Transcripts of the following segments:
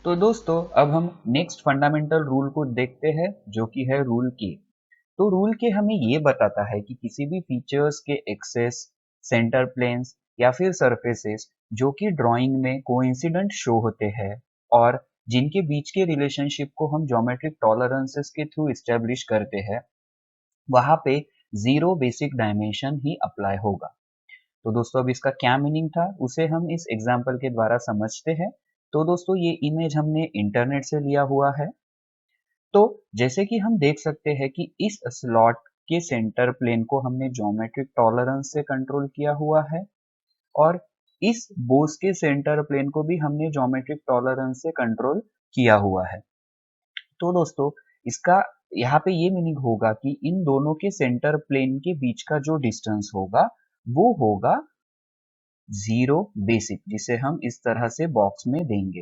तो दोस्तों अब हम नेक्स्ट फंडामेंटल रूल को देखते हैं जो कि है रूल के। तो रूल के हमें ये बताता है कि किसी भी फीचर्स के एक्सेस, सेंटर प्लेन्स या फिर सरफेसेस जो कि ड्राइंग में कोइंसिडेंट शो होते हैं और जिनके बीच के रिलेशनशिप को हम ज्योमेट्रिक टॉलरेंसेस के थ्रू इस्टेब्लिश करते हैं, वहां पे जीरो बेसिक डायमेंशन ही अप्लाई होगा। तो दोस्तों अब इसका क्या मीनिंग था उसे हम इस एग्जाम्पल के द्वारा समझते हैं। तो दोस्तों ये इमेज हमने इंटरनेट से लिया हुआ है। तो जैसे कि हम देख सकते हैं कि इस स्लॉट के सेंटर प्लेन को हमने ज्योमेट्रिक टॉलरेंस से कंट्रोल किया हुआ है और इस बोस के सेंटर प्लेन को भी हमने ज्योमेट्रिक टॉलरेंस से कंट्रोल किया हुआ है। तो दोस्तों इसका यहाँ पे ये मीनिंग होगा कि इन दोनों के सेंटर प्लेन के बीच का जो डिस्टेंस होगा वो होगा जीरो बेसिक, जिसे हम इस तरह से बॉक्स में देंगे।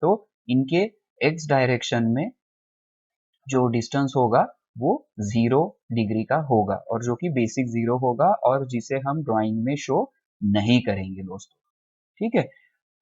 तो इनके एक्स डायरेक्शन में जो डिस्टेंस होगा वो 0 डिग्री का होगा और जो कि बेसिक जीरो होगा और जिसे हम ड्राइंग में शो नहीं करेंगे दोस्तों। ठीक है,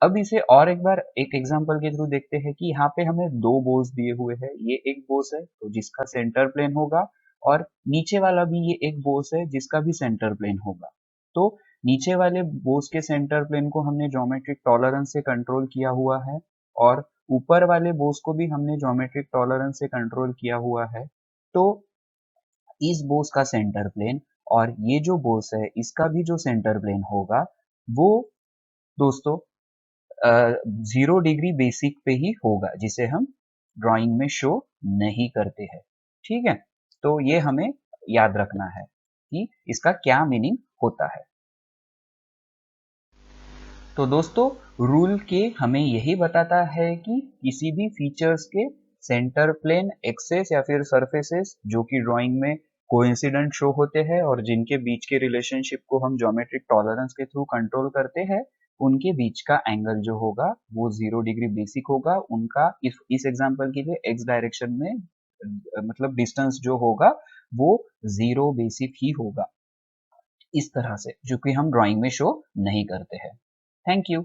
अब इसे और एक बार एक एग्जांपल के थ्रू देखते हैं कि यहाँ पे हमें दो बोस दिए हुए हैं। ये एक बोस है तो जिसका सेंटर प्लेन होगा और नीचे वाला भी ये एक बोस है जिसका भी सेंटर प्लेन होगा। तो नीचे वाले बोस के सेंटर प्लेन को हमने ज्योमेट्रिक टॉलरेंस से कंट्रोल किया हुआ है और ऊपर वाले बोस को भी हमने ज्योमेट्रिक टॉलरेंस से कंट्रोल किया हुआ है। तो इस बोस का सेंटर प्लेन और ये जो बोस है इसका भी जो सेंटर प्लेन होगा वो दोस्तों 0 डिग्री बेसिक पे ही होगा, जिसे हम ड्राइंग में शो नहीं करते हैं। ठीक है, तो ये हमें याद रखना है कि इसका क्या मीनिंग होता है। तो दोस्तों रूल के हमें यही बताता है कि किसी भी फीचर्स के सेंटर प्लेन, एक्सेस या फिर सरफेसेस जो कि ड्राइंग में कोइंसिडेंट शो होते हैं और जिनके बीच के रिलेशनशिप को हम ज्योमेट्रिक टॉलरेंस के थ्रू कंट्रोल करते हैं, उनके बीच का एंगल जो होगा वो 0 डिग्री बेसिक होगा। उनका इस एग्जाम्पल के लिए एक्स डायरेक्शन में मतलब डिस्टेंस जो होगा वो 0 बेसिक ही होगा, इस तरह से, जो कि हम ड्राइंग में शो नहीं करते हैं। Thank you.